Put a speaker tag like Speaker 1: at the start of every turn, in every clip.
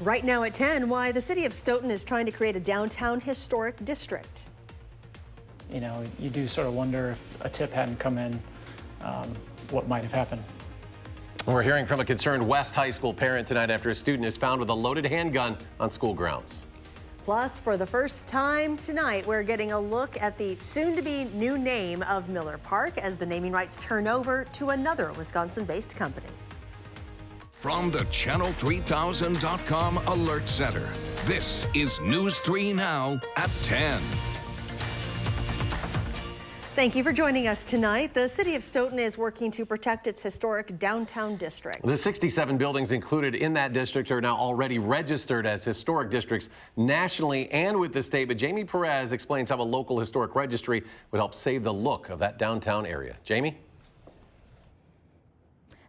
Speaker 1: Right now at 10, why the city of Stoughton is trying to create a downtown historic district.
Speaker 2: You know, you do sort of wonder if a tip hadn't come in, what might have happened.
Speaker 3: We're hearing from a concerned West High School parent tonight after a student is found with a loaded handgun on school grounds.
Speaker 1: Plus, for the first time tonight, we're getting a look at the soon-to-be new name of Miller Park as the naming rights turn over to another Wisconsin-based company.
Speaker 4: From the Channel3000.com Alert Center, this is News 3 Now at 10.
Speaker 1: Thank you for joining us tonight. The city of Stoughton is working to protect its historic downtown district.
Speaker 3: The 67 buildings included in that district are now already registered as historic districts nationally and with the state. But Jamie Perez explains how a local historic registry would help save the look of that downtown area. Jamie?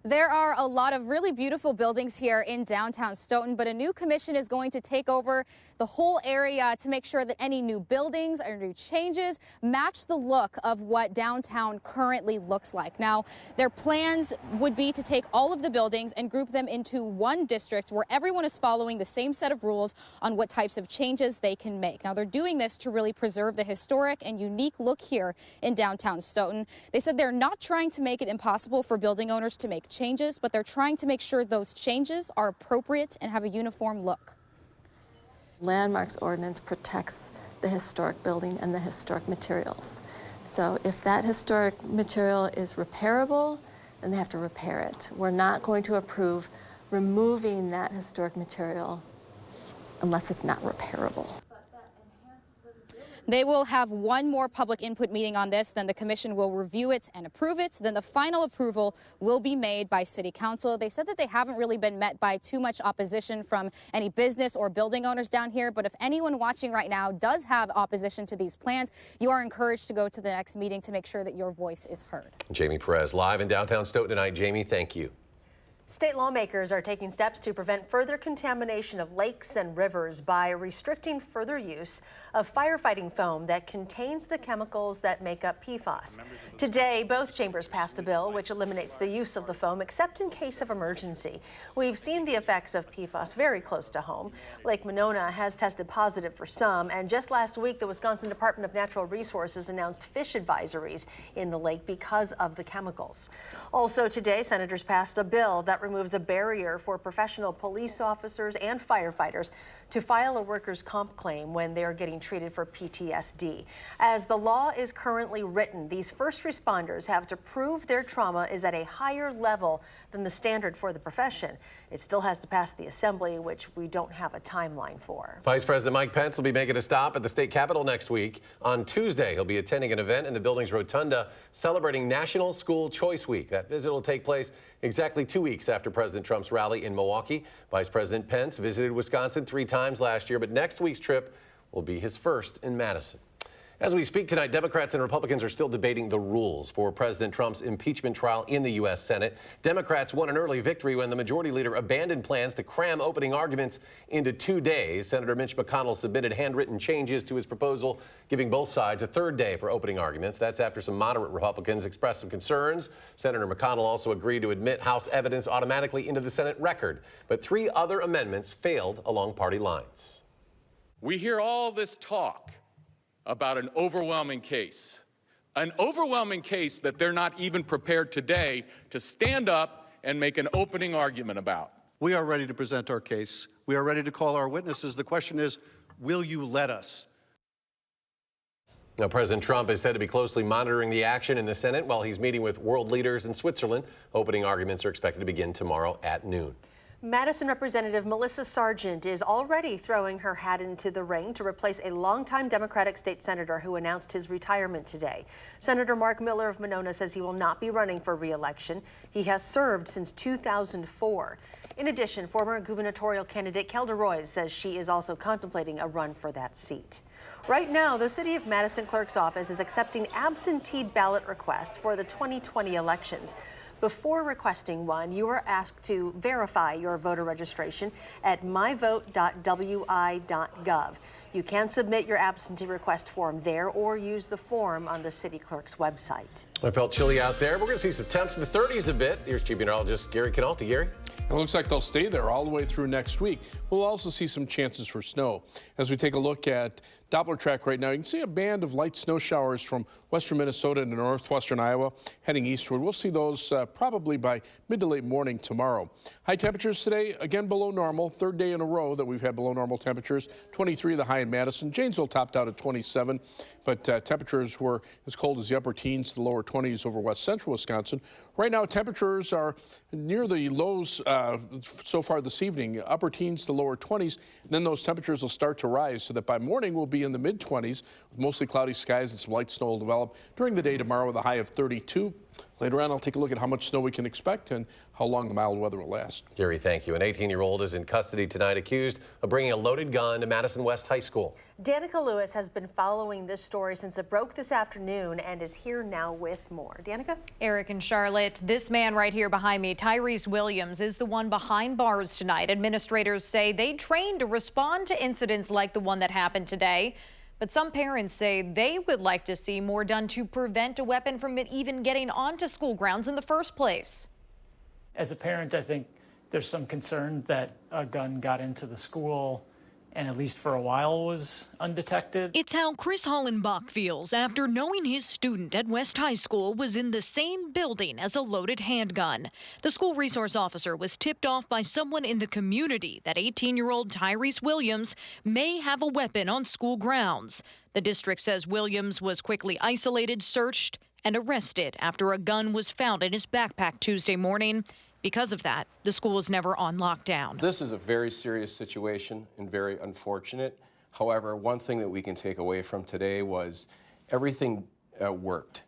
Speaker 5: There are a lot of really beautiful buildings here in downtown Stoughton, but a new commission is going to take over the whole area to make sure that any new buildings or new changes match the look of what downtown currently looks like. Now, their plans would be to take all of the buildings and group them into one district where everyone is following the same set of rules on what types of changes they can make. Now, they're doing this to really preserve the historic and unique look here in downtown Stoughton. They said they're not trying to make it impossible for building owners to make changes, but they're trying to make sure those changes are appropriate and have a uniform look.
Speaker 6: Landmarks ordinance protects the historic building and the historic materials. So if that historic material is repairable, then they have to repair it. We're not going to approve removing that historic material unless it's not repairable.
Speaker 5: They will have one more public input meeting on this, then the commission will review it and approve it. Then the final approval will be made by city council. They said that they haven't really been met by too much opposition from any business or building owners down here. But if anyone watching right now does have opposition to these plans, you are encouraged to go to the next meeting to make sure that your voice is heard.
Speaker 3: Jamie Perez live in downtown Stoughton tonight. Jamie, thank you.
Speaker 1: State lawmakers are taking steps to prevent further contamination of lakes and rivers by restricting further use of firefighting foam that contains the chemicals that make up PFAS. Today, both chambers passed a bill which eliminates the use of the foam except in case of emergency. We've seen the effects of PFAS very close to home. Lake Monona has tested positive for some, and just last week, the Wisconsin Department of Natural Resources announced fish advisories in the lake because of the chemicals. Also today, senators passed a bill that removes a barrier for professional police officers and firefighters to file a workers' comp claim when they are getting treated for PTSD. As the law is currently written, these first responders have to prove their trauma is at a higher level than the standard for the profession. It still has to pass the assembly, which we don't have a timeline for.
Speaker 3: Vice President Mike Pence will be making a stop at the state capitol next week. On Tuesday, he'll be attending an event in the building's rotunda celebrating National School Choice Week. That visit will take place exactly 2 weeks after President Trump's rally in Milwaukee. Vice President Pence visited Wisconsin 3 times last year, but next week's trip will be his first in Madison. As we speak tonight, Democrats and Republicans are still debating the rules for President Trump's impeachment trial in the U.S. Senate. Democrats won an early victory when the majority leader abandoned plans to cram opening arguments into 2 days. Senator Mitch McConnell submitted handwritten changes to his proposal, giving both sides a third day for opening arguments. That's after some moderate Republicans expressed some concerns. Senator McConnell also agreed to admit House evidence automatically into the Senate record. But 3 other amendments failed along party lines.
Speaker 7: We hear all this talk about an overwhelming case that they're not even prepared today to stand up and make an opening argument about.
Speaker 8: We are ready to present our case. We are ready to call our witnesses. The question is, will you let us?
Speaker 3: Now, President Trump is said to be closely monitoring the action in the Senate while he's meeting with world leaders in Switzerland. Opening arguments are expected to begin tomorrow at noon.
Speaker 1: Madison Representative Melissa Sargent is already throwing her hat into the ring to replace a longtime Democratic state senator who announced his retirement today. Senator Mark Miller of Monona says he will not be running for re-election. He has served since 2004. In addition, former gubernatorial candidate Kelda Roys says she is also contemplating a run for that seat. Right now, the City of Madison Clerk's office is accepting absentee ballot requests for the 2020 elections. Before requesting one, you are asked to verify your voter registration at myvote.wi.gov. You can submit your absentee request form there or use the form on the city clerk's website.
Speaker 3: I felt chilly out there. We're going to see some temps in the 30s a bit. Here's Chief Meteorologist Gary Canalti. Gary?
Speaker 9: It looks like they'll stay there all the way through next week. We'll also see some chances for snow. As we take a look at Doppler track right now, you can see a band of light snow showers from western Minnesota into northwestern Iowa heading eastward. We'll see those probably by mid to late morning tomorrow. High temperatures today, again below normal. Third day in a row that we've had below normal temperatures. 23 the high in Madison. Janesville topped out at 27, but temperatures were as cold as the upper teens to the lower 20s over west central Wisconsin. Right now, temperatures are near the lows so far this evening, upper teens to lower 20s. And then those temperatures will start to rise so that by morning we'll be in the mid-20s with mostly cloudy skies and some light snow will develop during the day tomorrow with a high of 32. Later on, I'll take a look at how much snow we can expect and how long the mild weather will last.
Speaker 3: Gary, thank you. An 18-year-old is in custody tonight accused of bringing a loaded gun to Madison West High School. Danica
Speaker 1: Lewis has been following this story since it broke this afternoon and is here now with more. Danica?
Speaker 10: Eric and Charlotte, this man right here behind me, Tyrese Williams, is the one behind bars tonight. Administrators say they trained to respond to incidents like the one that happened today. But some parents say they would like to see more done to prevent a weapon from it even getting onto school grounds in the first place.
Speaker 2: As a parent, I think there's some concern that a gun got into the school and at least for a while was undetected.
Speaker 11: It's how Chris Hollenbach feels after knowing his student at West High School was in the same building as a loaded handgun. The school resource officer was tipped off by someone in the community that 18-year-old Tyrese Williams may have a weapon on school grounds. The district says Williams was quickly isolated, searched, and arrested after a gun was found in his backpack Tuesday morning. Because of that, the school is never on lockdown.
Speaker 12: This is a very serious situation and very unfortunate. However, one thing that we can take away from today was everything worked.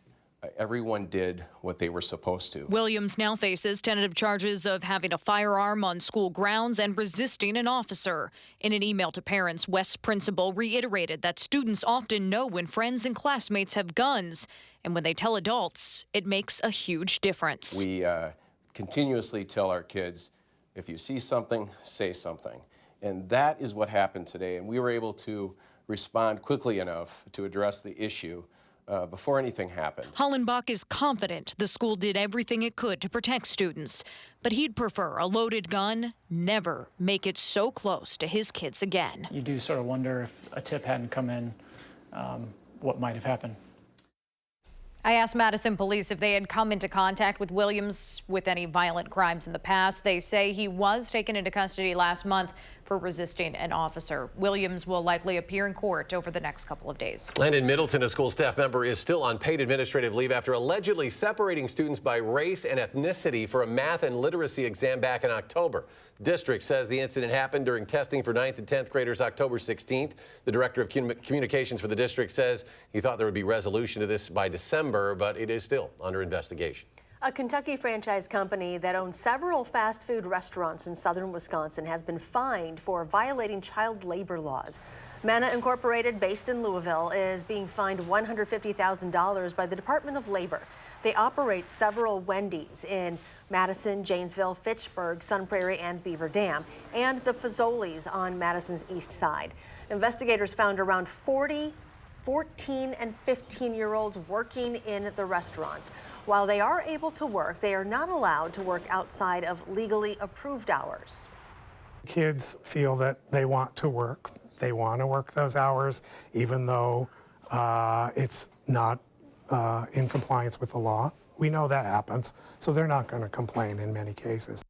Speaker 12: Everyone did what they were supposed to.
Speaker 11: Williams now faces tentative charges of having a firearm on school grounds and resisting an officer. In an email to parents, West's principal reiterated that students often know when friends and classmates have guns, and when they tell adults, it makes a huge difference.
Speaker 12: We continuously tell our kids, if you see something, say something. And that is what happened today. And we were able to respond quickly enough to address the issue before anything happened.
Speaker 11: Hollenbach is confident the school did everything it could to protect students, but he'd prefer a loaded gun never make it so close to his kids again.
Speaker 2: You do sort of wonder if a tip hadn't come in, what might have happened.
Speaker 10: I asked Madison police if they had come into contact with Williams with any violent crimes in the past. They say he was taken into custody last month for resisting an officer. Williams will likely appear in court over the next couple of days.
Speaker 3: And in Middleton, a school staff member is still on paid administrative leave after allegedly separating students by race and ethnicity for a math and literacy exam back in October. The district says the incident happened during testing for 9th and 10th graders October 16th. The director of communications for the district says he thought there would be resolution to this by December, but it is still under investigation.
Speaker 1: A Kentucky franchise company that owns several fast food restaurants in southern Wisconsin has been fined for violating child labor laws. Manna Incorporated, based in Louisville, is being fined $150,000 by the Department of Labor. They operate several Wendy's in Madison, Janesville, Fitchburg, Sun Prairie, and Beaver Dam, and the Fazoli's on Madison's east side. Investigators found around 40 14 and 15-year-olds working in the restaurants. While they are able to work, they are not allowed to work outside of legally approved hours.
Speaker 13: Kids feel that they want to work. They want to work those hours, even though it's not in compliance with the law. We know that happens, so they're not going to complain in many cases.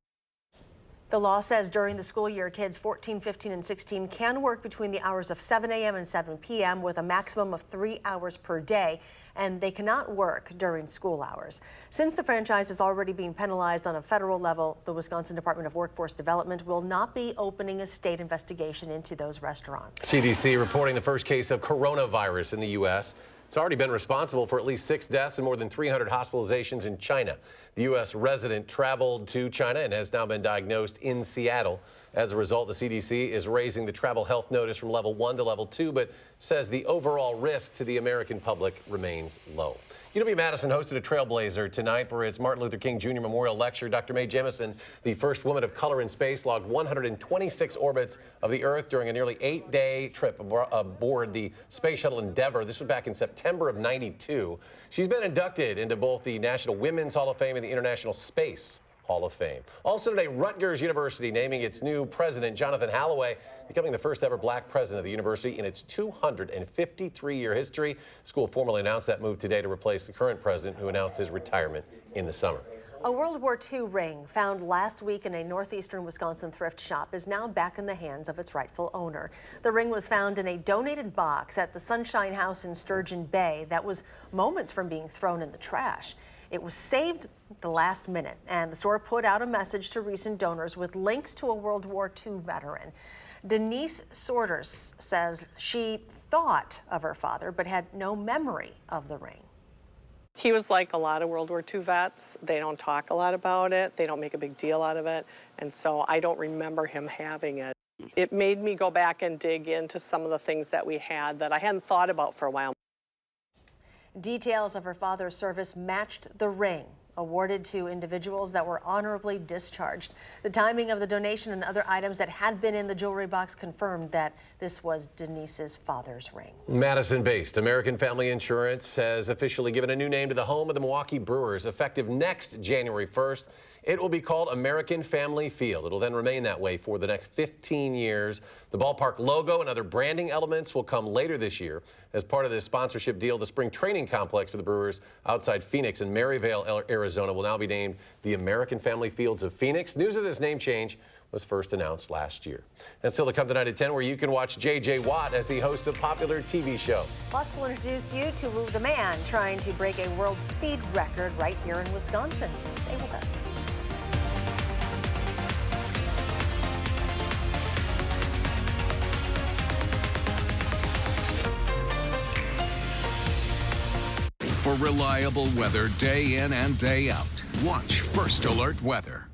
Speaker 1: The law says during the school year, kids 14, 15, and 16 can work between the hours of 7 a.m. and 7 p.m. with a maximum of 3 hours per day, and they cannot work during school hours. Since the franchise is already being penalized on a federal level, the Wisconsin Department of Workforce Development will not be opening a state investigation into those restaurants.
Speaker 3: CDC reporting the first case of coronavirus in the U.S. It's already been responsible for at least 6 deaths and more than 300 hospitalizations in China. The U.S. resident traveled to China and has now been diagnosed in Seattle. As a result, the CDC is raising the travel health notice from level 1 to level 2, but says the overall risk to the American public remains low. UW-Madison hosted a trailblazer tonight for its Martin Luther King Jr. Memorial Lecture. Dr. Mae Jemison, the first woman of color in space, logged 126 orbits of the Earth during a nearly 8-day trip aboard the Space Shuttle Endeavour. This was back in September of '92. She's been inducted into both the National Women's Hall of Fame and the International Space Hall of Fame. Also today, Rutgers University naming its new president, Jonathan Holloway, becoming the first ever black president of the university in its 253-year history. The school formally announced that move today to replace the current president, who announced his retirement in the summer.
Speaker 1: A World War II ring found last week in a Northeastern Wisconsin thrift shop is now back in the hands of its rightful owner. The ring was found in a donated box at the Sunshine House in Sturgeon Bay that was moments from being thrown in the trash. It was saved the last minute, and the store put out a message to recent donors with links to a World War II veteran. Denise Sorters says she thought of her father but had no memory of the ring.
Speaker 14: He was like a lot of World War II vets. They don't talk a lot about it. They don't make a big deal out of it. And so I don't remember him having it. It made me go back and dig into some of the things that we had that I hadn't thought about for a while.
Speaker 1: Details of her father's service matched the ring awarded to individuals that were honorably discharged. The timing of the donation and other items that had been in the jewelry box confirmed that this was Denise's father's ring.
Speaker 3: Madison-based American Family Insurance has officially given a new name to the home of the Milwaukee Brewers. Effective next January 1st, it will be called American Family Field. It'll then remain that way for the next 15 years. The ballpark logo and other branding elements will come later this year. As part of this sponsorship deal, the spring training complex for the Brewers outside Phoenix in Maryvale, Arizona will now be named the American Family Fields of Phoenix. News of this name change was first announced last year. And still to come tonight at 10, where you can watch J.J. Watt as he hosts a popular TV show.
Speaker 1: Plus, we'll introduce you to the man trying to break a world speed record right here in Wisconsin. Stay with us.
Speaker 4: For reliable weather day in and day out, watch First Alert Weather.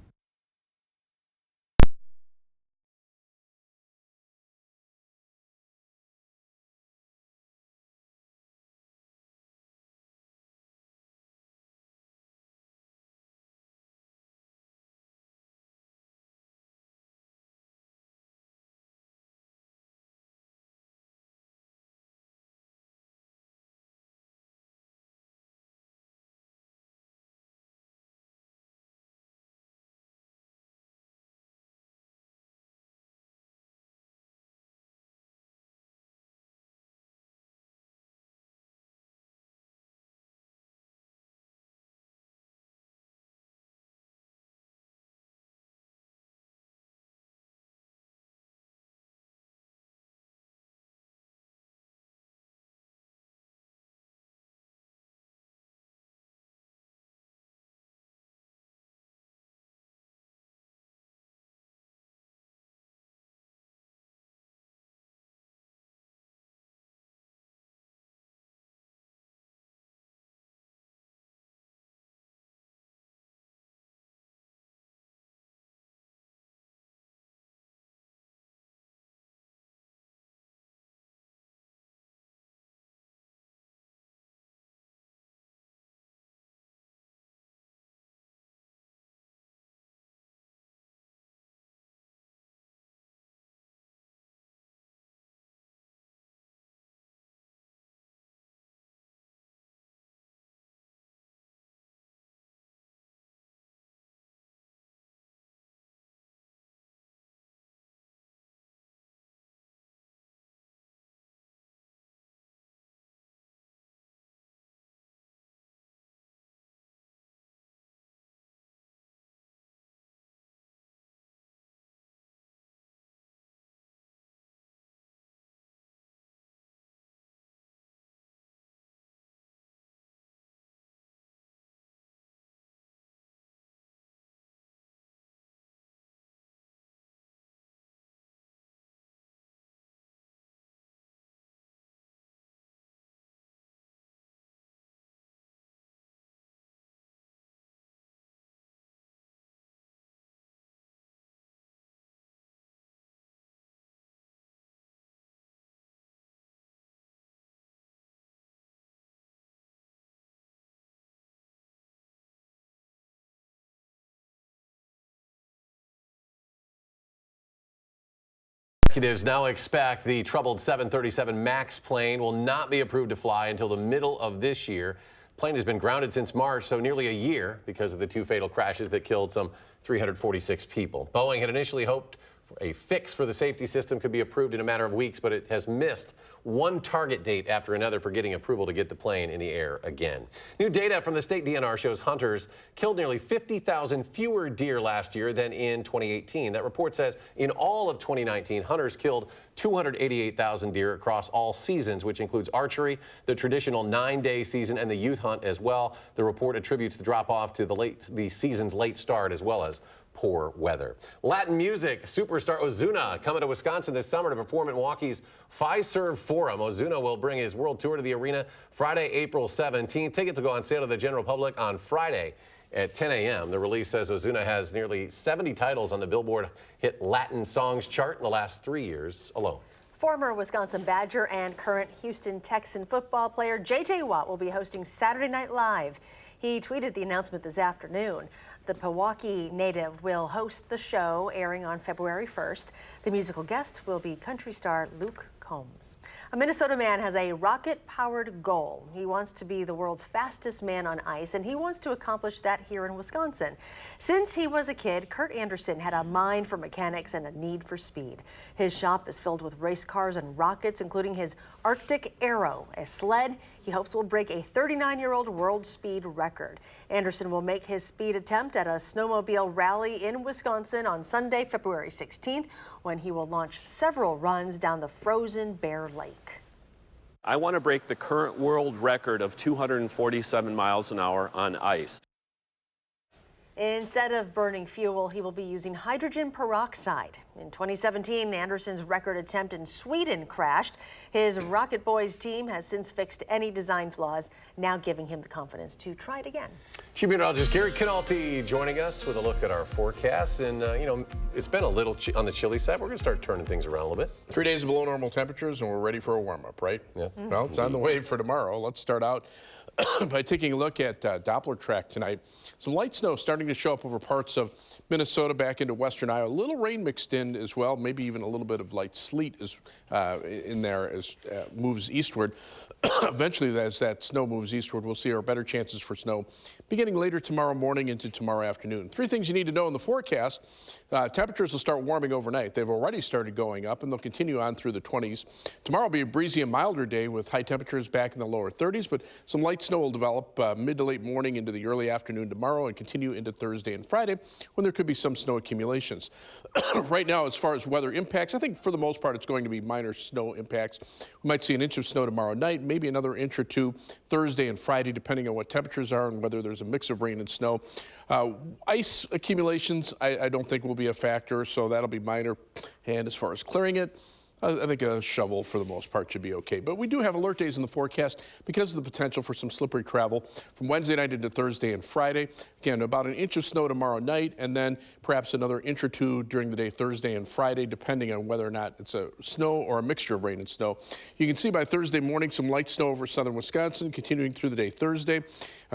Speaker 3: Executives now expect the troubled 737 MAX plane will not be approved to fly until the middle of this year. The plane has been grounded since March, so nearly a year, because of the 2 fatal crashes that killed some 346 people. Boeing had initially hoped a fix for the safety system could be approved in a matter of weeks, but it has missed one target date after another for getting approval to get the plane in the air again. New data from the state DNR shows hunters killed nearly 50,000 fewer deer last year than in 2018. That report says in all of 2019, hunters killed 288,000 deer across all seasons, which includes archery, the traditional 9-day season, and the youth hunt as well. The report attributes the drop-off to the season's late start as well as poor weather. Latin music superstar Ozuna coming to Wisconsin this summer to perform at Milwaukee's Fiserv Forum. Ozuna will bring his world tour to the arena Friday, April 17th. Tickets will go on sale to the general public on Friday at 10 a.m. The release says Ozuna has nearly 70 titles on the Billboard Hit Latin Songs chart in the last 3 years alone.
Speaker 1: Former Wisconsin Badger and current Houston Texan football player J.J. Watt will be hosting Saturday Night Live. He tweeted the announcement this afternoon. The Pewaukee native will host the show, airing on February 1st. The musical guest will be country star Luke Combs. A Minnesota man has a rocket-powered goal. He wants to be the world's fastest man on ice, and he wants to accomplish that here in Wisconsin. Since he was a kid, Kurt Anderson had a mind for mechanics and a need for speed. His shop is filled with race cars and rockets, including his Arctic Arrow, a sled he hopes will break a 39-year-old world speed record. Anderson will make his speed attempt at a snowmobile rally in Wisconsin on Sunday, February 16th, when he will launch several runs down the frozen Bear Lake.
Speaker 15: I want to break the current world record of 247 miles an hour on ice.
Speaker 1: Instead of burning fuel, he will be using hydrogen peroxide. In 2017, Anderson's record attempt in Sweden crashed. His Rocket Boys team has since fixed any design flaws, now giving him the confidence to try it again.
Speaker 3: Chief Meteorologist Gary Knalte joining us with a look at our forecast. And, it's been a little on the chilly side. We're going to start turning things around a little bit.
Speaker 9: 3 days below normal temperatures, and we're ready for a warm-up, right? Yeah. Well, it's on the way for tomorrow. Let's start out by taking a look at Doppler track tonight. Some light snow starting to show up over parts of Minnesota back into western Iowa. A little rain mixed in as well, maybe even a little bit of light sleet is in there as moves eastward. Eventually, as that snow moves eastward, we'll see our better chances for snow beginning later tomorrow morning into tomorrow afternoon. 3 things you need to know in the forecast. Temperatures will start warming overnight. They've already started going up, and they'll continue on through the 20s. Tomorrow will be a breezy and milder day with high temperatures back in the lower 30s, but some light snow will develop mid to late morning into the early afternoon tomorrow and continue into Thursday and Friday when there could be some snow accumulations. Right now, as far as weather impacts, I think for the most part it's going to be minor snow impacts. We might see an inch of snow tomorrow night, maybe another inch or two Thursday and Friday, depending on what temperatures are and whether there's a mix of rain and snow. Ice accumulations, I don't think will be a factor, so that'll be minor. And as far as clearing it, I think a shovel for the most part should be okay. But we do have alert days in the forecast because of the potential for some slippery travel from Wednesday night into Thursday and Friday. Again, about an inch of snow tomorrow night, and then perhaps another inch or two during the day Thursday and Friday, depending on whether or not it's a snow or a mixture of rain and snow. You can see by Thursday morning some light snow over southern Wisconsin, continuing through the day Thursday.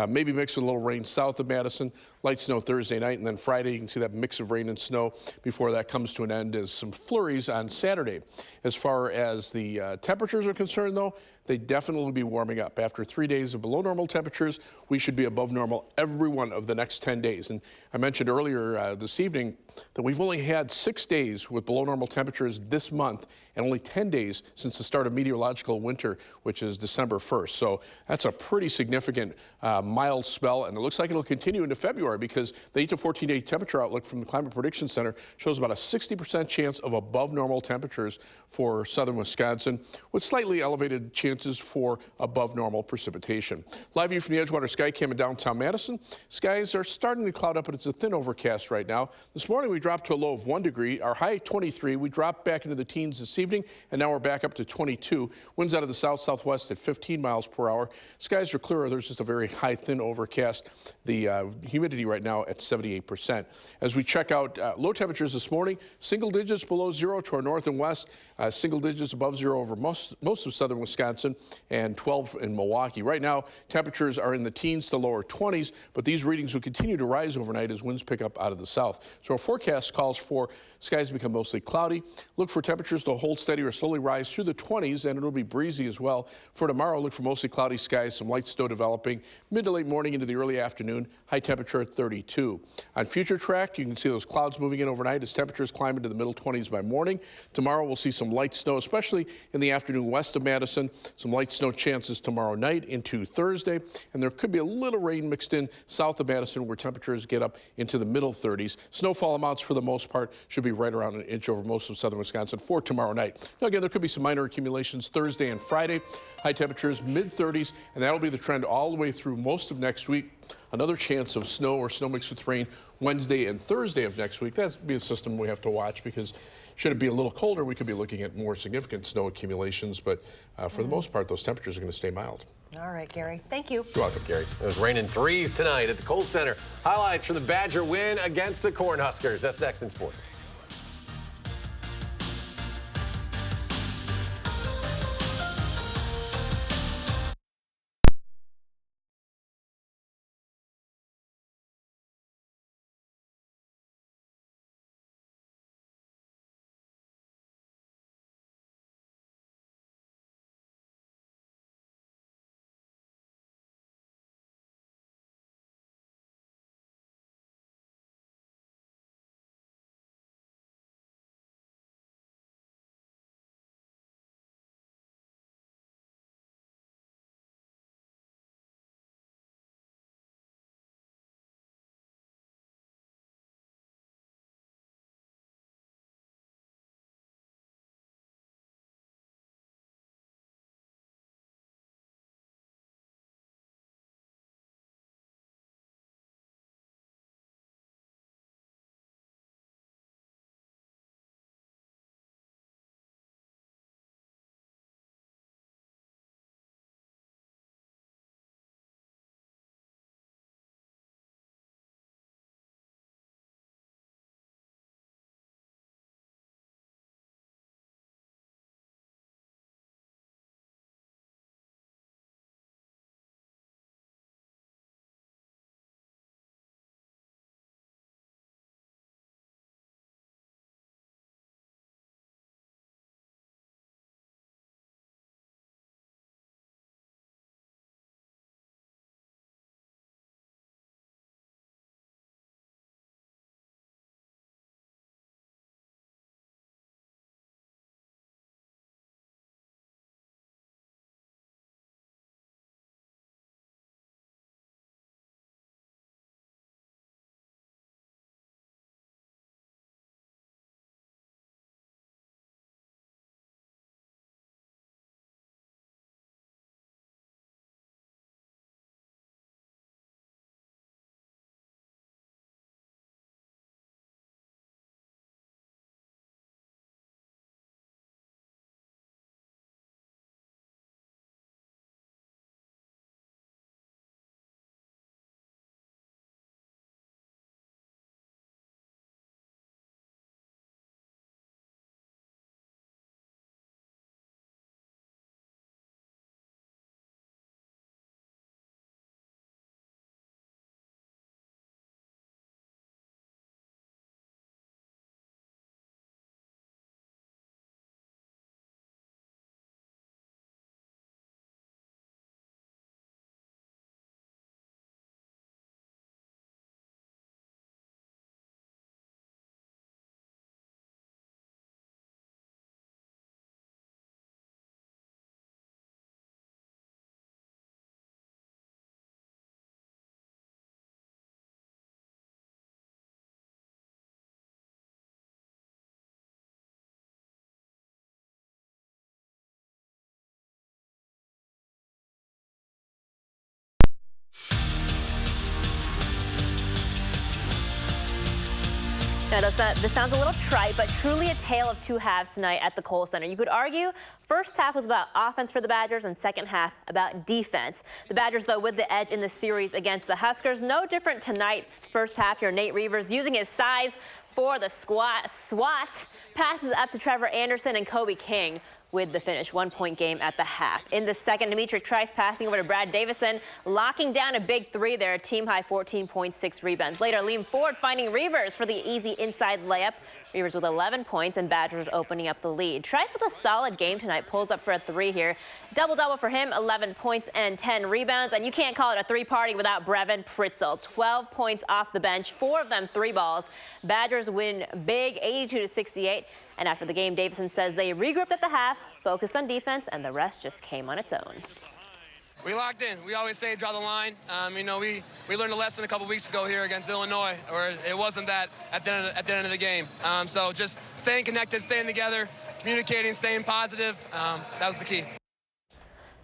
Speaker 9: Maybe mixed with a little rain south of Madison, light snow Thursday night, and then Friday you can see that mix of rain and snow before that comes to an end as some flurries on Saturday. As far as the temperatures are concerned, though, they definitely will be warming up. After 3 days of below normal temperatures, we should be above normal every one of the next 10 days. And I mentioned earlier this evening that we've only had 6 days with below normal temperatures this month and only 10 days since the start of meteorological winter, which is December 1st. So that's a pretty significant mild spell, and it looks like it'll continue into February because the 8 to 14-day temperature outlook from the Climate Prediction Center shows about a 60% chance of above normal temperatures for southern Wisconsin with slightly elevated chances for above normal precipitation. Live view from the Edgewater Sky Cam in downtown Madison. Skies are starting to cloud up, but it's a thin overcast right now. This morning we dropped to a low of 1 degree. Our high 23. We dropped back into the teens this evening, and now we're back up to 22. Winds out of the south-southwest at 15 miles per hour. Skies are clearer. There's just a very high, thin overcast. The humidity right now at 78%. As we check out low temperatures this morning, single digits below zero to our north and west, single digits above zero over most of southern Wisconsin. Wisconsin and 12 in Milwaukee. Right now, temperatures are in the teens to lower 20s, but these readings will continue to rise overnight as winds pick up out of the south. So our forecast calls for skies to become mostly cloudy. Look for temperatures to hold steady or slowly rise through the 20s, and it'll be breezy as well. For tomorrow, look for mostly cloudy skies, some light snow developing mid to late morning into the early afternoon, high temperature at 32. On future track, you can see those clouds moving in overnight as temperatures climb into the middle 20s by morning. Tomorrow, we'll see some light snow, especially in the afternoon west of Madison. Some light snow chances tomorrow night into Thursday, and there could be a little rain mixed in south of Madison where temperatures get up into the middle 30s. Snowfall amounts for the most part should be right around an inch over most of southern Wisconsin for tomorrow night. Now again, there could be some minor accumulations Thursday and Friday. High temperatures mid-30s, and that'll be the trend all the way through most of next week. Another chance of snow or snow mixed with rain Wednesday and Thursday of next week. That'll be a system we have to watch because should it be a little colder, we could be looking at more significant snow accumulations. But for the most part, those temperatures are going to stay mild.
Speaker 1: All right, Gary. Thank you.
Speaker 3: You're welcome, Gary. It was raining threes tonight at the Kohl Center. Highlights from the Badger win against the Cornhuskers. That's next in sports.
Speaker 16: Now, this sounds a little trite, but truly a tale of two halves tonight at the Kohl Center. You could argue first half was about offense for the Badgers and second half about defense. The Badgers, though, with the edge in the series against the Huskers. No different tonight's first half here. Nate Reavers using his size for the swat. Passes up to Trevor Anderson and Kobe King. with the finish. 1-point game at the half. In the second, Dimitri Trice passing over to Brad Davison, locking down a big three there, team-high 14.6 rebounds. Later, Liam Ford finding Reavers for the easy inside layup. Reavers with 11 points and Badgers opening up the lead. Trice with a solid game tonight, pulls up for a three here. Double-double for him, 11 points and 10 rebounds. And you can't call it a three-party without Brevin Pritzel. 12 points off the bench, 4 of them three balls. Badgers win big, 82-68. And after the game, Davison says they regrouped at the half, focused on defense, and the rest just came on its own.
Speaker 17: We locked in. We always say draw the line. You know, we learned a lesson a couple weeks ago here against Illinois, where it wasn't that at the end of the game. So just staying connected, staying together, communicating, staying positive. That was the key.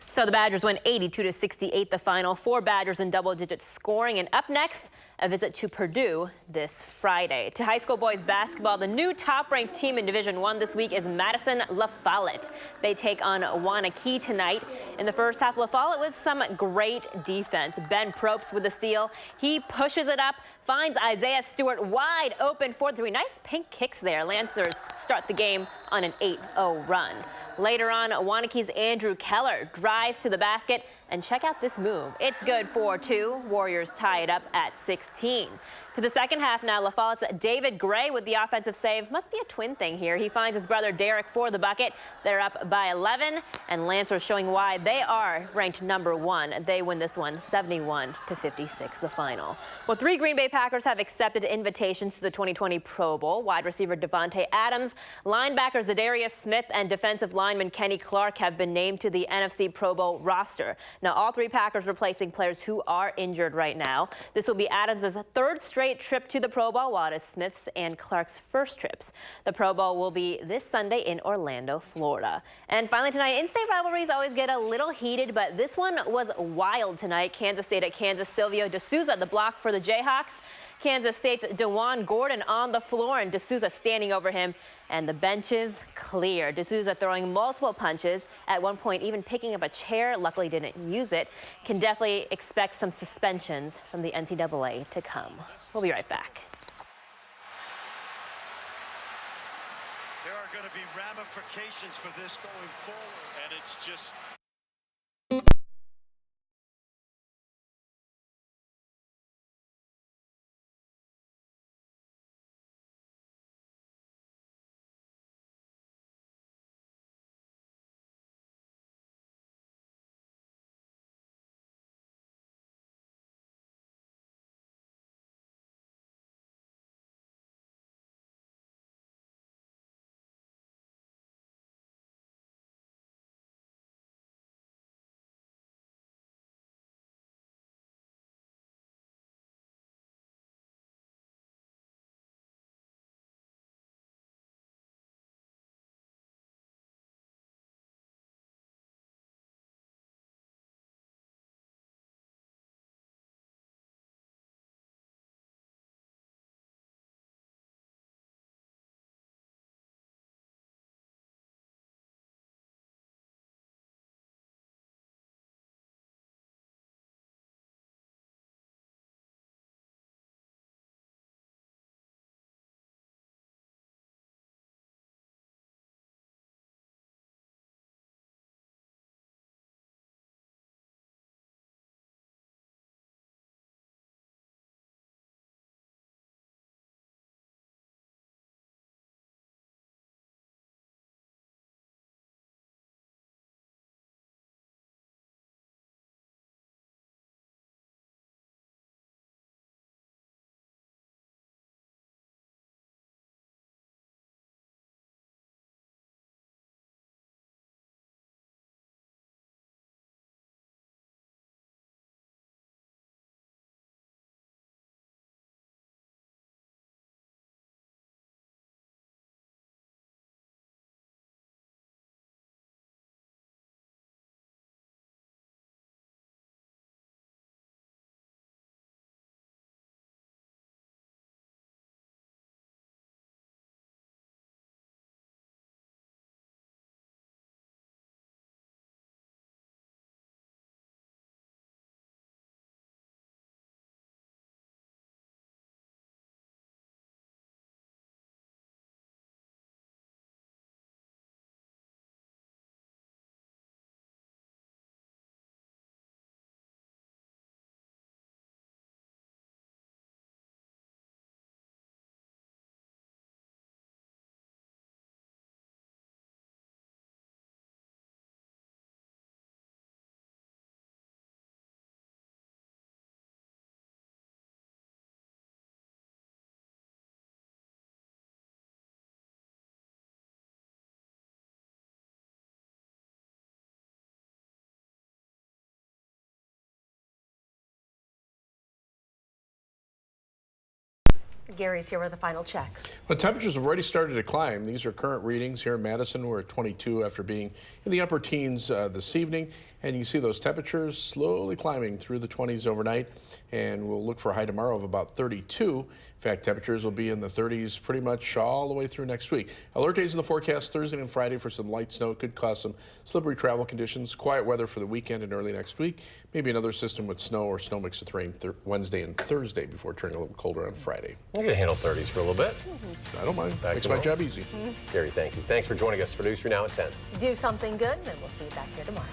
Speaker 16: So the Badgers win 82-68 the final. 4 Badgers in double-digit scoring. And up next, a visit to Purdue this Friday. To high school boys basketball, the new top-ranked team in Division I this week is Madison La Follette. They take on Wanakee tonight. In the first half, La Follette with some great defense. Ben Probst with the steal. He pushes it up, finds Isaiah Stewart wide open for three. Nice pink kicks there. Lancers start the game on an 8-0 run. Later on, Wanakee's Andrew Keller drives to the basket, and check out this move. It's good for 2. Warriors tie it up at 16. To the second half now, La Follette's David Gray with the offensive save. Must be a twin thing here. He finds his brother Derek for the bucket. They're up by 11, and Lancers showing why they are ranked number 1. They win this one 71-56, the final. Well, 3 Green Bay Packers have accepted invitations to the 2020 Pro Bowl. Wide receiver Davante Adams, linebacker Za'Darius Smith, and defensive lineman Kenny Clark have been named to the NFC Pro Bowl roster. Now, all 3 Packers replacing players who are injured right now. This will be Adams' 3rd straight trip to the Pro Bowl, while it is Smith's and Clark's first trips. The Pro Bowl will be this Sunday in Orlando, Florida. And finally tonight, in-state rivalries always get a little heated, but this one was wild tonight. Kansas State at Kansas. Silvio D'Souza, the block for the Jayhawks. Kansas State's DeJuan Gordon on the floor, and D'Souza standing over him, and the benches clear. D'Souza throwing multiple punches, at one point even picking up a chair, luckily didn't use it. Can definitely expect some suspensions from the NCAA to come. We'll be right back.
Speaker 18: There are going to be ramifications for this going forward, and it's just
Speaker 1: Gary's here with a final check.
Speaker 9: Well, temperatures have already started to climb. These are current readings here in Madison. We're at 22 after being in the upper teens this evening. And you see those temperatures slowly climbing through the 20s overnight. And we'll look for a high tomorrow of about 32. In fact, temperatures will be in the 30s pretty much all the way through next week. Alert days in the forecast Thursday and Friday for some light snow. It could cause some slippery travel conditions. Quiet weather for the weekend and early next week. Maybe another system with snow or snow mixed with rain Wednesday and Thursday before turning a little colder on Friday.
Speaker 3: You can handle 30s for a little bit.
Speaker 9: I don't mind.
Speaker 3: Back
Speaker 9: Makes
Speaker 3: to
Speaker 9: my
Speaker 3: normal.
Speaker 9: job easy.
Speaker 3: Gary, thank you. Thanks for joining us. Producer now at 10.
Speaker 1: Do something good, and we'll see you back here tomorrow.